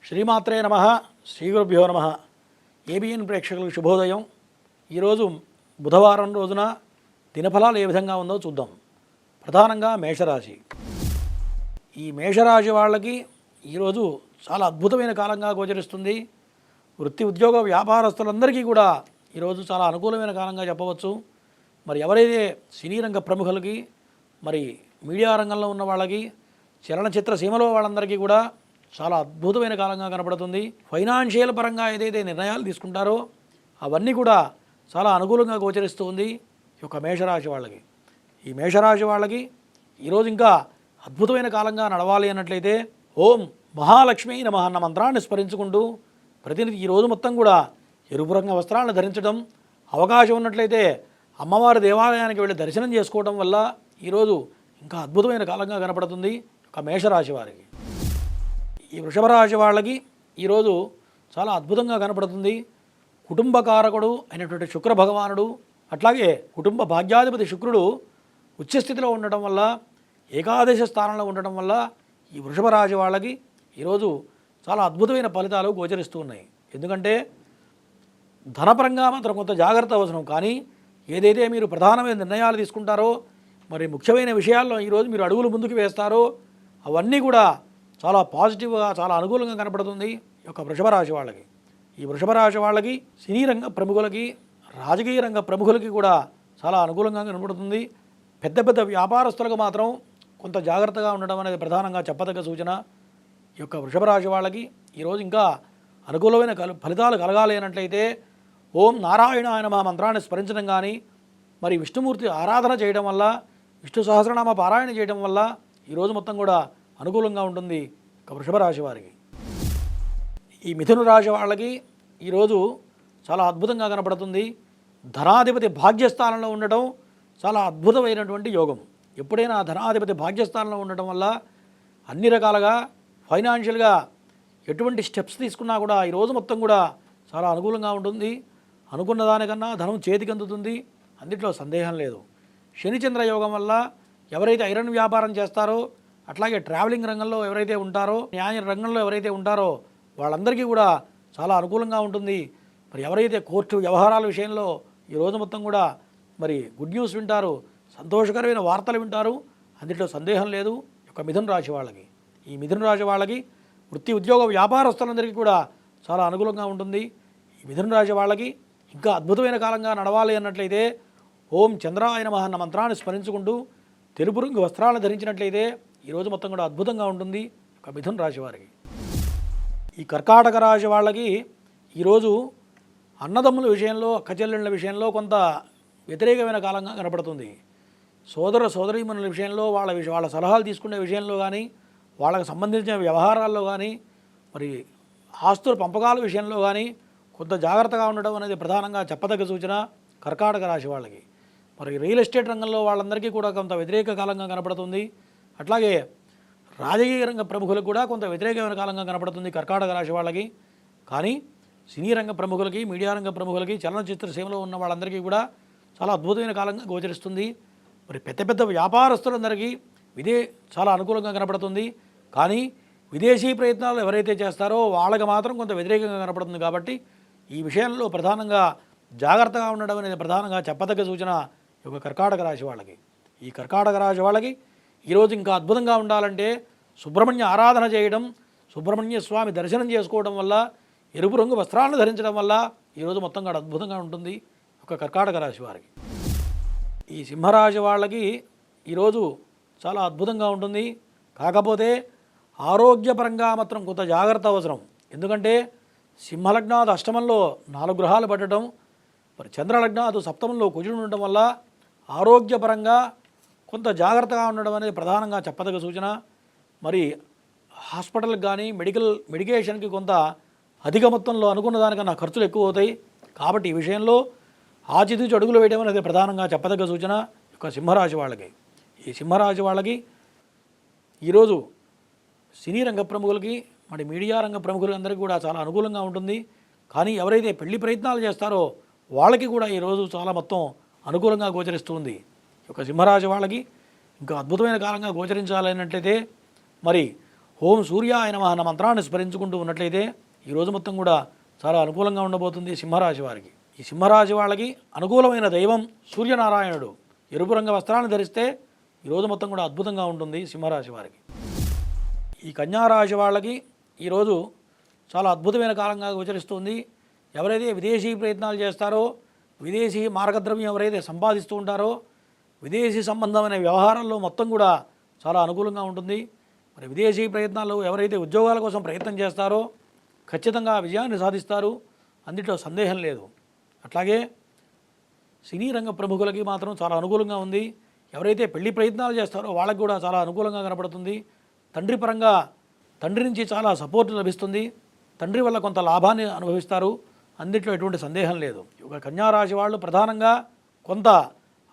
శ్రీమాత్రే నమః. శ్రీగురుభ్యో నమః. ఏబిఎన్ ప్రేక్షకులకు శుభోదయం. ఈరోజు బుధవారం రోజున దినఫలాలు ఏ విధంగా ఉందో చూద్దాం. ప్రధానంగా మేషరాశి. ఈ మేషరాశి వాళ్ళకి ఈరోజు చాలా అద్భుతమైన కాలంగా గోచరిస్తుంది. వృత్తి ఉద్యోగ వ్యాపారస్తులందరికీ కూడా ఈరోజు చాలా అనుకూలమైన కాలంగా చెప్పవచ్చు. మరి ఎవరైతే సినీ రంగ ప్రముఖులకి, మరి మీడియా రంగంలో ఉన్న వాళ్ళకి, చలనచిత్ర సీమలో వాళ్ళందరికీ కూడా చాలా అద్భుతమైన కాలంగా కనపడుతుంది. ఫైనాన్షియల్ పరంగా ఏదైతే నిర్ణయాలు తీసుకుంటారో అవన్నీ కూడా చాలా అనుకూలంగా గోచరిస్తూ ఉంది ఈ యొక్క మేషరాశి వాళ్ళకి. ఈ మేషరాశి వాళ్ళకి ఈరోజు ఇంకా అద్భుతమైన కాలంగా నడవాలి అన్నట్లయితే ఓం మహాలక్ష్మి నమః అన్న మంత్రాన్ని స్మరించుకుంటూ ప్రతినిధి ఈరోజు మొత్తం కూడా ఎరుపు రంగు వస్త్రాలను ధరించడం, అవకాశం ఉన్నట్లయితే అమ్మవారి దేవాలయానికి వెళ్ళి దర్శనం చేసుకోవడం వల్ల ఈరోజు ఇంకా అద్భుతమైన కాలంగా కనపడుతుంది ఒక మేషరాశి వారికి. ఈ వృషభ రాశి వాళ్ళకి ఈరోజు చాలా అద్భుతంగా కనపడుతుంది. కుటుంబకారకుడు అయినటువంటి శుక్ర భగవానుడు, అట్లాగే కుటుంబ భాగ్యాధిపతి శుక్రుడు ఉచ్చస్థితిలో ఉండటం వల్ల, ఏకాదశ స్థానంలో ఉండటం వల్ల ఈ వృషభ రాశి వాళ్ళకి ఈరోజు చాలా అద్భుతమైన ఫలితాలు గోచరిస్తూ ఉన్నాయి. ఎందుకంటే ధనపరంగా మాత్రం కొంత జాగ్రత్త అవసరం. కానీ ఏదైతే మీరు ప్రధానమైన నిర్ణయాలు తీసుకుంటారో, మరి ముఖ్యమైన విషయాల్లో ఈరోజు మీరు అడుగులు ముందుకు వేస్తారో అవన్నీ కూడా చాలా పాజిటివ్గా, చాలా అనుకూలంగా కనపడుతుంది ఈ యొక్క వృషభ రాశి వాళ్ళకి. ఈ వృషభ రాశి వాళ్ళకి సినీ రంగ ప్రముఖులకి, రాజకీయ రంగ ప్రముఖులకి కూడా చాలా అనుకూలంగా కనపడుతుంది. పెద్ద పెద్ద వ్యాపారస్తులకు మాత్రం కొంత జాగ్రత్తగా ఉండడం అనేది ప్రధానంగా చెప్పదగ్గ సూచన. ఈ యొక్క వృషభ రాశి వాళ్ళకి ఈరోజు ఇంకా అనుకూలమైన ఫలితాలు కలగాలి అన్నట్లయితే ఓం నారాయణాయ నమః మంత్రాన్ని స్మరించడం కానీ, మరి విష్ణుమూర్తి ఆరాధన చేయడం వల్ల, విష్ణు సహస్రనామ పారాయణ చేయడం వల్ల ఈరోజు మొత్తం కూడా అనుకూలంగా ఉంటుంది ఇక వృషభ రాశి వారికి. ఈ మిథున రాశి వాళ్ళకి ఈరోజు చాలా అద్భుతంగా కనపడుతుంది. ధనాధిపతి భాగ్యస్థానంలో ఉండటం చాలా అద్భుతమైనటువంటి యోగం. ఎప్పుడైనా ధనాధిపతి భాగ్యస్థానంలో ఉండటం వల్ల అన్ని రకాలుగా ఫైనాన్షియల్గా ఎటువంటి స్టెప్స్ తీసుకున్నా కూడా ఈరోజు మొత్తం కూడా చాలా అనుకూలంగా ఉంటుంది. అనుకున్న దానికన్నా ధనం చేతికి అందుతుంది, అన్నిట్లో సందేహం లేదు. శనిచంద్ర యోగం వల్ల ఎవరైతే ఐరన్ వ్యాపారం చేస్తారో, అట్లాగే ట్రావెలింగ్ రంగంలో ఎవరైతే ఉంటారో, న్యాయ రంగంలో ఎవరైతే ఉంటారో వాళ్ళందరికీ కూడా చాలా అనుకూలంగా ఉంటుంది. మరి ఎవరైతే కోర్టు వ్యవహారాల విషయంలో ఈరోజు మొత్తం కూడా మరి గుడ్ న్యూస్ వింటారు, సంతోషకరమైన వార్తలు వింటారు, అందులో సందేహం లేదు ఒక మిథున రాశి వాళ్ళకి. ఈ మిథున రాశి వాళ్ళకి వృత్తి ఉద్యోగ వ్యాపారస్తులందరికీ కూడా చాలా అనుకూలంగా ఉంటుంది. ఈ మిథున రాశి వాళ్ళకి ఇంకా అద్భుతమైన కాలంగా నడవాలి అన్నట్లయితే ఓం చంద్రాయ నమః అన్న మంత్రాన్ని స్మరించుకుంటూ తెలుపు రంగు వస్త్రాలను ధరించినట్లయితే ఈరోజు మొత్తం కూడా అద్భుతంగా ఉంటుంది ఒక మిథున రాశి వారికి. ఈ కర్కాటక రాశి వాళ్ళకి ఈరోజు అన్నదమ్ముల విషయంలో, అక్కచెల్లెళ్ళ విషయంలో కొంత వ్యతిరేకమైన కాలంగా కనపడుతుంది. సోదర సోదరీమణుల విషయంలో వాళ్ళ సలహాలు తీసుకునే విషయంలో కానీ, వాళ్ళకు సంబంధించిన వ్యవహారాల్లో కానీ, మరి ఆస్తుల పంపకాల విషయంలో కానీ కొంత జాగ్రత్తగా ఉండడం అనేది ప్రధానంగా చెప్పదగ్గ సూచన కర్కాటక రాశి వాళ్ళకి. మరి రియల్ ఎస్టేట్ రంగంలో వాళ్ళందరికీ కూడా కొంత వ్యతిరేక కాలంగా కనపడుతుంది. అట్లాగే రాజకీయ రంగ ప్రముఖులకు కూడా కొంత వ్యతిరేకమైన కాలంగా కనపడుతుంది కర్కాటక రాశి వాళ్ళకి. కానీ సినీ రంగ ప్రముఖులకి, మీడియా రంగ ప్రముఖులకి, చలనచిత్ర సీమలో ఉన్న వాళ్ళందరికీ కూడా చాలా అద్భుతమైన కాలంగా గోచరిస్తుంది. మరి పెద్ద పెద్ద వ్యాపారస్తులందరికీ చాలా అనుకూలంగా కనపడుతుంది. కానీ విదేశీ ప్రయత్నాలు ఎవరైతే చేస్తారో వాళ్ళకి మాత్రం కొంత వ్యతిరేకంగా కనపడుతుంది. కాబట్టి ఈ విషయంలో ప్రధానంగా జాగ్రత్తగా ఉండడం అనేది ప్రధానంగా చెప్పదగ్గ సూచన ఈ యొక్క కర్కాటక రాశి వాళ్ళకి. ఈ కర్కాటక రాశి వాళ్ళకి ఈరోజు ఇంకా అద్భుతంగా ఉండాలంటే సుబ్రహ్మణ్య ఆరాధన చేయడం, సుబ్రహ్మణ్య స్వామి దర్శనం చేసుకోవడం వల్ల, ఎరుపు రంగు వస్త్రాలను ధరించడం వల్ల ఈరోజు మొత్తం కూడా అద్భుతంగా ఉంటుంది ఒక కర్కాటక రాశి వారికి. ఈ సింహరాశి వాళ్ళకి ఈరోజు చాలా అద్భుతంగా ఉంటుంది. కాకపోతే ఆరోగ్యపరంగా మాత్రం కొంత జాగ్రత్త అవసరం. ఎందుకంటే సింహలగ్నాదు అష్టమంలో 4 గ్రహాలు పట్టడం, మరి చంద్రలగ్నాదు సప్తమంలో కుజుడు ఉండటం వల్ల ఆరోగ్యపరంగా కొంత జాగ్రత్తగా ఉండడం అనేది ప్రధానంగా చెప్పదగ్గ సూచన. మరి హాస్పిటల్కి కానీ మెడికేషన్కి కొంత అధిక మొత్తంలో అనుకున్న దానికన్నా ఖర్చులు ఎక్కువ అవుతాయి. కాబట్టి ఈ విషయంలో ఆచితూచి అడుగులు వేయడం అనేది ప్రధానంగా చెప్పదగ్గ సూచన యొక్క సింహరాశి వాళ్ళకి. ఈ సింహరాశి వాళ్ళకి ఈరోజు సినీ రంగ ప్రముఖులకి, మరి మీడియా రంగ ప్రముఖులందరికీ కూడా చాలా అనుకూలంగా ఉంటుంది. కానీ ఎవరైతే పెళ్లి ప్రయత్నాలు చేస్తారో వాళ్ళకి కూడా ఈరోజు చాలా మొత్తం అనుకూలంగా గోచరిస్తుంది. ఒక సింహరాశి వాళ్ళకి ఇంకా అద్భుతమైన కాలంగా గోచరించాలన్నట్లయితే మరి ఓం సూర్యాయ నమః అన్న మంత్రాన్ని స్మరించుకుంటూ ఉన్నట్లయితే ఈరోజు మొత్తం కూడా చాలా అనుకూలంగా ఉండబోతుంది సింహరాశి వారికి. ఈ సింహరాశి వాళ్ళకి అనుకూలమైన దైవం సూర్యనారాయణుడు. ఎరుపు రంగు వస్త్రాన్ని ధరిస్తే ఈరోజు మొత్తం కూడా అద్భుతంగా ఉంటుంది సింహరాశి వారికి. ఈ కన్యారాశి వాళ్ళకి ఈరోజు చాలా అద్భుతమైన కాలంగా గోచరిస్తుంది. ఎవరైతే విదేశీ ప్రయత్నాలు చేస్తారో, విదేశీ మార్గద్రవ్యం ఎవరైతే సంపాదిస్తూ ఉంటారో, విదేశీ సంబంధమైన వ్యవహారాల్లో మొత్తం కూడా చాలా అనుకూలంగా ఉంటుంది. మరి విదేశీ ప్రయత్నాల్లో ఎవరైతే ఉద్యోగాల కోసం ప్రయత్నం చేస్తారో ఖచ్చితంగా విజయాన్ని సాధిస్తారు, అందులో సందేహం లేదు. అట్లాగే సినీ రంగ ప్రముఖులకి మాత్రం చాలా అనుకూలంగా ఉంది. ఎవరైతే పెళ్లి ప్రయత్నాలు చేస్తారో వాళ్ళకి కూడా చాలా అనుకూలంగా కనపడుతుంది. తండ్రి పరంగా తండ్రి నుంచి చాలా సపోర్ట్ లభిస్తుంది. తండ్రి వల్ల కొంత లాభాన్ని అనుభవిస్తారు, అందుట్లో ఎటువంటి సందేహం లేదు. ఒక కన్యారాశి వాళ్ళు ప్రధానంగా కొంత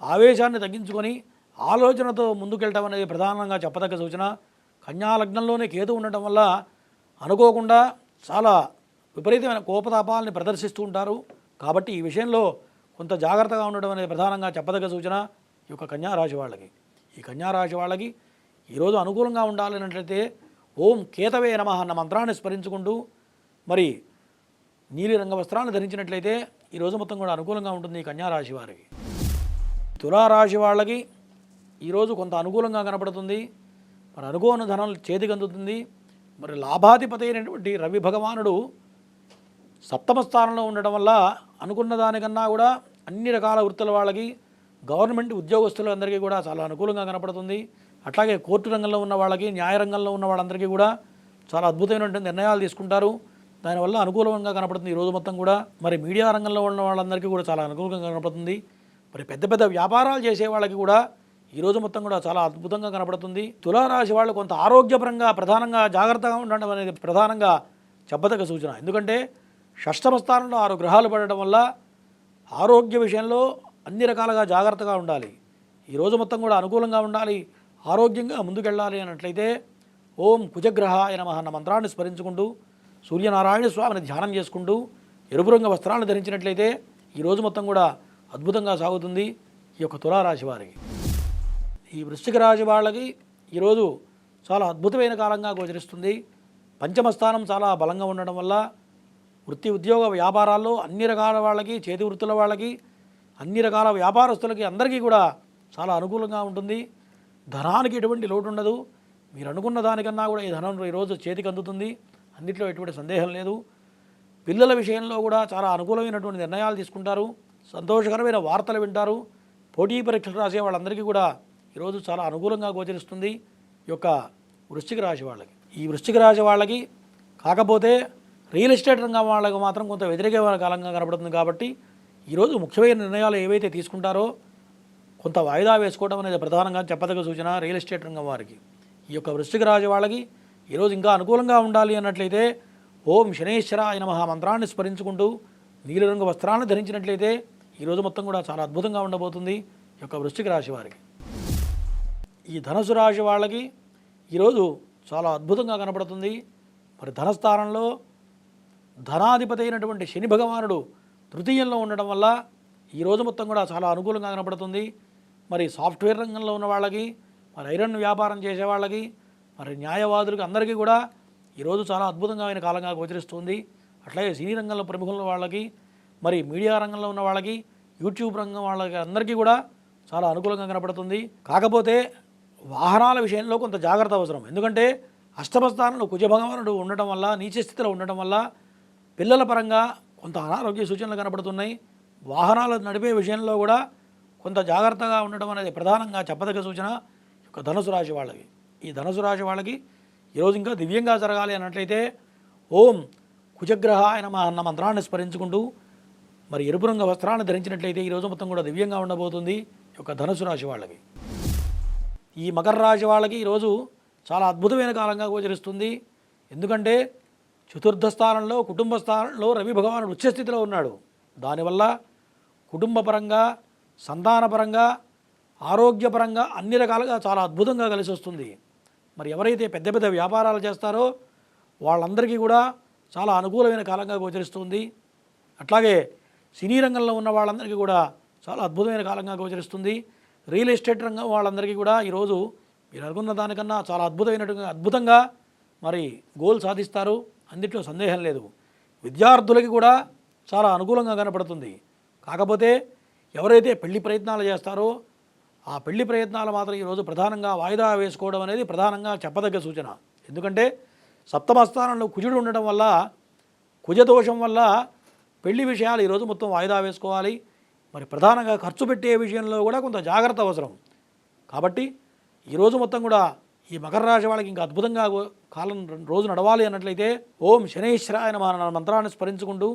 ఆవేశాన్ని తగ్గించుకొని ఆలోచనతో ముందుకెళ్ళటం అనేది ప్రధానంగా చెప్పదగ్గ సూచన. కన్యా లగ్నంలోనే కేతు ఉండటం వల్ల అనుకోకుండా చాలా విపరీతమైన కోపతాపాలని ప్రదర్శిస్తూ ఉంటారు. కాబట్టి ఈ విషయంలో కొంత జాగ్రత్తగా ఉండడం అనేది ప్రధానంగా చెప్పదగ్గ సూచన ఈ యొక్క కన్యారాశి వాళ్ళకి. ఈ కన్యారాశి వాళ్ళకి ఈరోజు అనుకూలంగా ఉండాలన్నట్లయితే ఓం కేతవే నమః అన్న మంత్రాన్ని స్మరించుకుంటూ మరి నీలిరంగ వస్త్రాన్ని ధరించినట్లయితే ఈరోజు మొత్తం కూడా అనుకూలంగా ఉంటుంది ఈ కన్యారాశి వారికి. తులారాశి వాళ్ళకి ఈరోజు కొంత అనుకూలంగా కనపడుతుంది. మరి అనుకోని ధనం చేతికి అందుతుంది. మరి లాభాధిపతి అయినటువంటి రవి భగవానుడు సప్తమ స్థానంలో ఉండడం వల్ల అనుకున్న దానికన్నా కూడా అన్ని రకాల వృత్తుల వాళ్ళకి, గవర్నమెంట్ ఉద్యోగస్తులందరికీ కూడా చాలా అనుకూలంగా కనపడుతుంది. అట్లాగే కోర్టు రంగంలో ఉన్న వాళ్ళకి, న్యాయ రంగంలో ఉన్న వాళ్ళందరికీ కూడా చాలా అద్భుతమైనటువంటి నిర్ణయాలు తీసుకుంటారు. దానివల్ల అనుకూలంగా కనపడుతుంది ఈరోజు మొత్తం కూడా. మరి మీడియా రంగంలో ఉన్న వాళ్ళందరికీ కూడా చాలా అనుకూలంగా కనపడుతుంది. మరి పెద్ద పెద్ద వ్యాపారాలు చేసే వాళ్ళకి కూడా ఈరోజు మొత్తం కూడా చాలా అద్భుతంగా కనపడుతుంది. తులారాశి వాళ్ళు కొంత ఆరోగ్యపరంగా ప్రధానంగా జాగ్రత్తగా ఉండడం అనేది ప్రధానంగా చెప్పదగ్గ సూచన. ఎందుకంటే షష్టమ స్థానంలో 6 గ్రహాలు పడడం వల్ల ఆరోగ్య విషయంలో అన్ని రకాలుగా జాగ్రత్తగా ఉండాలి. ఈరోజు మొత్తం కూడా అనుకూలంగా ఉండాలి, ఆరోగ్యంగా ముందుకెళ్ళాలి అన్నట్లయితే ఓం కుజగ్రహాయ నమః అన్న మంత్రాన్ని స్మరించుకుంటూ సూర్యనారాయణ స్వామిని ధ్యానం చేసుకుంటూ ఎరుపు రంగు వస్త్రాలను ధరించినట్లయితే ఈరోజు మొత్తం కూడా అద్భుతంగా సాగుతుంది ఈ యొక్క తులారాశి వారికి. ఈ వృశ్చిక రాశి వాళ్ళకి ఈరోజు చాలా అద్భుతమైన కాలంగా గోచరిస్తుంది. పంచమ స్థానం చాలా బలంగా ఉండడం వల్ల వృత్తి ఉద్యోగ వ్యాపారాల్లో అన్ని రకాల వాళ్ళకి, చేతి వృత్తుల వాళ్ళకి, అన్ని రకాల వ్యాపారస్తులకి అందరికీ కూడా చాలా అనుకూలంగా ఉంటుంది. ధనానికి ఎటువంటి లోటు ఉండదు. మీరు అనుకున్న దానికన్నా కూడా ఈ ధనం ఈరోజు చేతికి అందుతుంది, అన్నిట్లో ఎటువంటి సందేహం లేదు. పిల్లల విషయంలో కూడా చాలా అనుకూలమైనటువంటి నిర్ణయాలు తీసుకుంటారు, సంతోషకరమైన వార్తలు వింటారు. పోటీ పరీక్షలు రాసే వాళ్ళందరికీ కూడా ఈరోజు చాలా అనుకూలంగా గోచరిస్తుంది ఈ యొక్క వృశ్చిక రాశి వాళ్ళకి. ఈ వృశ్చిక రాశి వాళ్ళకి కాకపోతే రియల్ ఎస్టేట్ రంగం వాళ్ళకి మాత్రం కొంత వ్యతిరేకమైన కాలంగా కనబడుతుంది. కాబట్టి ఈరోజు ముఖ్యమైన నిర్ణయాలు ఏవైతే తీసుకుంటారో కొంత వాయిదా వేసుకోవడం అనేది ప్రధానంగా చెప్పదగ్గ సూచన రియల్ ఎస్టేట్ రంగం వారికి. ఈ యొక్క వృశ్చిక రాశి వాళ్ళకి ఈరోజు ఇంకా అనుకూలంగా ఉండాలి అన్నట్లయితే ఓం శనేశ్వరాయ నమః మంత్రాన్ని స్మరించుకుంటూ నీలిరంగు వస్త్రాలను ధరించినట్లయితే ఈరోజు మొత్తం కూడా చాలా అద్భుతంగా ఉండబోతుంది ఈ యొక్క వృశ్చిక రాశి వారికి. ఈ ధనుసు రాశి వాళ్ళకి ఈరోజు చాలా అద్భుతంగా కనపడుతుంది. మరి ధనస్థానంలో ధనాధిపతి అయినటువంటి శని భగవానుడు తృతీయంలో ఉండడం వల్ల ఈరోజు మొత్తం కూడా చాలా అనుకూలంగా కనపడుతుంది. మరి సాఫ్ట్వేర్ రంగంలో ఉన్న వాళ్ళకి, మరి ఐరన్ వ్యాపారం చేసే వాళ్ళకి, మరి న్యాయవాదులకి అందరికీ కూడా ఈరోజు చాలా అద్భుతంగా కాలంగా గోచరిస్తుంది. అట్లాగే సినీ రంగంలో ప్రముఖుల వాళ్ళకి, మరి మీడియా రంగంలో ఉన్న వాళ్ళకి, యూట్యూబ్ రంగం వాళ్ళకి అందరికీ కూడా చాలా అనుకూలంగా కనపడుతుంది. కాకపోతే వాహనాల విషయంలో కొంత జాగ్రత్త అవసరం. ఎందుకంటే అష్టమ స్థానంలో కుజభగవానుడు ఉండటం వల్ల, నీచ స్థితిలో ఉండటం వల్ల పిల్లల పరంగా కొంత అనారోగ్య సూచనలు కనపడుతున్నాయి. వాహనాలు నడిపే విషయంలో కూడా కొంత జాగ్రత్తగా ఉండడం అనేది ప్రధానంగా చెప్పదగ్గ సూచన యొక్క ధనుసు రాశి వాళ్ళకి. ఈ ధనుసు రాశి వాళ్ళకి ఈరోజు ఇంకా దివ్యంగా జరగాలి అన్నట్లయితే ఓం కుజగ్రహాయ నమః అన్న మంత్రాన్ని స్మరించుకుంటూ మరి ఎరుపు రంగు వస్త్రాన్ని ధరించినట్లయితే ఈరోజు మొత్తం కూడా దివ్యంగా ఉండబోతుంది ఈ యొక్క ధనుసు రాశి వాళ్ళకి. ఈ మకర రాశి వాళ్ళకి ఈరోజు చాలా అద్భుతమైన కాలంగా గోచరిస్తుంది. ఎందుకంటే చతుర్థ స్థానంలో, కుటుంబ స్థానంలో రవి భగవానుడు ఉచ్చస్థితిలో ఉన్నాడు. దానివల్ల కుటుంబపరంగా, సంతానపరంగా, ఆరోగ్యపరంగా అన్ని రకాలుగా చాలా అద్భుతంగా కలిసి వస్తుంది. మరి ఎవరైతే పెద్ద పెద్ద వ్యాపారాలు చేస్తారో వాళ్ళందరికీ కూడా చాలా అనుకూలమైన కాలంగా గోచరిస్తుంది. అట్లాగే సినీ రంగంలో ఉన్న వాళ్ళందరికీ కూడా చాలా అద్భుతమైన కాలంగా గోచరిస్తుంది. రియల్ ఎస్టేట్ రంగం వాళ్ళందరికీ కూడా ఈరోజు మీరు అనుకున్న దానికన్నా చాలా అద్భుతంగా మరి గోల్ సాధిస్తారు, అందుట్లో సందేహం లేదు. విద్యార్థులకి కూడా చాలా అనుకూలంగా కనపడుతుంది. కాకపోతే ఎవరైతే పెళ్లి ప్రయత్నాలు చేస్తారో ఆ పెళ్లి ప్రయత్నాలు మాత్రం ఈరోజు ప్రధానంగా వాయిదా వేసుకోవడం అనేది ప్రధానంగా చెప్పదగ్గ సూచన. ఎందుకంటే సప్తమ స్థానంలో కుజుడు ఉండటం వల్ల, కుజదోషం వల్ల పెళ్లి విషయాలు ఈరోజు మొత్తం వాయిదా వేసుకోవాలి. మరి ప్రధానంగా ఖర్చు పెట్టే విషయంలో కూడా కొంత జాగ్రత్త అవసరం. కాబట్టి ఈరోజు మొత్తం కూడా ఈ మకర రాశి వాళ్ళకి ఇంకా అద్భుతంగా కాలం రోజు నడవాలి అన్నట్లయితే ఓం శనైశ్వరాయ నమః అన్న మంత్రాన్ని స్మరించుకుంటూ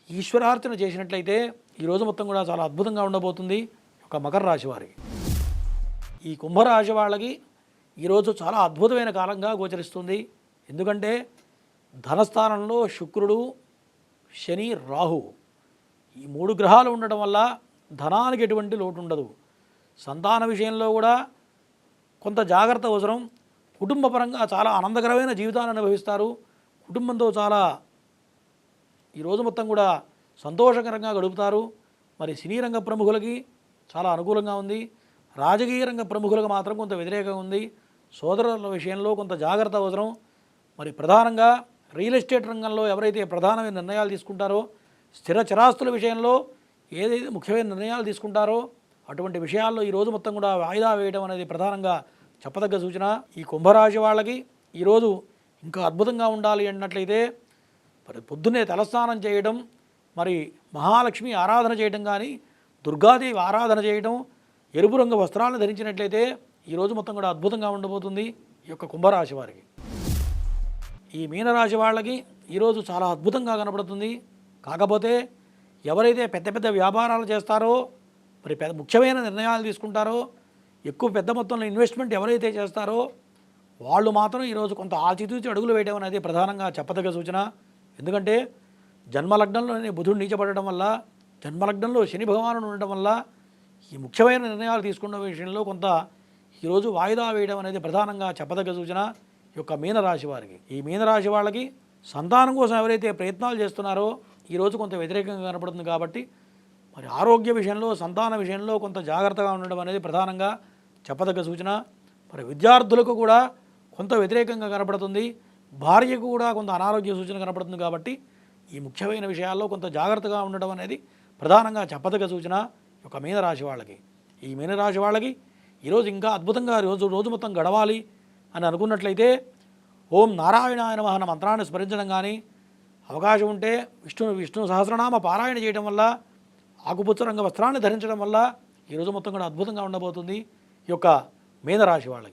ఈశ్వరార్చన చేసినట్లయితే ఈరోజు మొత్తం కూడా చాలా అద్భుతంగా ఉండబోతుంది ఒక మకర రాశి వారికి. ఈ కుంభరాశి వాళ్ళకి ఈరోజు చాలా అద్భుతమైన కాలంగా గోచరిస్తుంది. ఎందుకంటే ధనస్థానంలో శుక్రుడు, శని, రాహు ఈ 3 గ్రహాలు ఉండటం వల్ల ధనానికి ఎటువంటి లోటు ఉండదు. సంతాన విషయంలో కూడా కొంత జాగ్రత్త అవసరం. కుటుంబపరంగా చాలా ఆనందకరమైన జీవితాన్ని అనుభవిస్తారు. కుటుంబంతో చాలా ఈరోజు మొత్తం కూడా సంతోషకరంగా గడుపుతారు. మరి సినీ రంగ ప్రముఖులకి చాలా అనుకూలంగా ఉంది. రాజకీయ రంగ ప్రముఖులకు మాత్రం కొంత వ్యతిరేకంగా ఉంది. సోదరుల విషయంలో కొంత జాగ్రత్త అవసరం. మరి ప్రధానంగా రియల్ ఎస్టేట్ రంగంలో ఎవరైతే ప్రధానమైన నిర్ణయాలు తీసుకుంటారో, స్థిర చరాస్తుల విషయంలో ఏదైతే ముఖ్యమైన నిర్ణయాలు తీసుకుంటారో అటువంటి విషయాల్లో ఈరోజు మొత్తం కూడా వాయిదా వేయడం అనేది ప్రధానంగా చెప్పదగ్గ సూచన. ఈ కుంభరాశి వాళ్ళకి ఈరోజు ఇంకా అద్భుతంగా ఉండాలి అన్నట్లయితే మరి పొద్దున్నే తలస్నానం చేయడం, మరి మహాలక్ష్మి ఆరాధన చేయడం కానీ, దుర్గాదేవి ఆరాధన చేయడం, ఎరుపు రంగు వస్త్రాలను ధరించినట్లయితే ఈరోజు మొత్తం కూడా అద్భుతంగా ఉండబోతుంది ఈ యొక్క కుంభరాశి వారికి. ఈ మీనరాశి వాళ్ళకి ఈరోజు చాలా అద్భుతంగా కనపడుతుంది. కాకపోతే ఎవరైతే పెద్ద పెద్ద వ్యాపారాలు చేస్తారో, మరి ముఖ్యమైన నిర్ణయాలు తీసుకుంటారో, ఎక్కువ పెద్ద మొత్తంలో ఇన్వెస్ట్మెంట్ ఎవరైతే చేస్తారో వాళ్ళు మాత్రం ఈరోజు కొంత ఆచితూచి అడుగులు వేయడం అనేది ప్రధానంగా చెప్పదగ్గ సూచన. ఎందుకంటే జన్మలగ్నంలోనే బుధుడు నీచపడడం వల్ల, జన్మలగ్నంలో శని భగవానుడు ఉండటం వల్ల ఈ ముఖ్యమైన నిర్ణయాలు తీసుకున్న విషయంలో కొంత ఈరోజు వాయిదా వేయడం అనేది ప్రధానంగా చెప్పదగ్గ సూచన ఈ యొక్క మీనరాశి వారికి. ఈ మీనరాశి వాళ్ళకి సంతానం కోసం ఎవరైతే ప్రయత్నాలు చేస్తున్నారో ఈరోజు కొంత వ్యతిరేకంగా కనపడుతుంది. కాబట్టి మరి ఆరోగ్య విషయంలో, సంతాన విషయంలో కొంత జాగ్రత్తగా ఉండడం అనేది ప్రధానంగా చెప్పదగ్గ సూచన. మరి విద్యార్థులకు కూడా కొంత వ్యతిరేకంగా కనపడుతుంది. భార్యకు కూడా కొంత అనారోగ్య సూచన కనపడుతుంది. కాబట్టి ఈ ముఖ్యమైన విషయాల్లో కొంత జాగ్రత్తగా ఉండడం అనేది ప్రధానంగా చెప్పదగ్గ సూచన ఒక మీనరాశి వాళ్ళకి. ఈ మీనరాశి వాళ్ళకి ఈరోజు ఇంకా అద్భుతంగా రోజు మొత్తం గడవాలి అని అనుకున్నట్లయితే ఓం నారాయణాయ నమః అన్న మంత్రాన్ని స్మరించడం కానీ, అవకాశం ఉంటే విష్ణు సహస్రనామ పారాయణ చేయడం వల్ల, ఆకుపచ్చ రంగు వస్త్రాన్ని ధరించడం వల్ల ఈరోజు మొత్తం కూడా అద్భుతంగా ఉండబోతుంది ఈ యొక్క మీనరాశి వాళ్ళకి.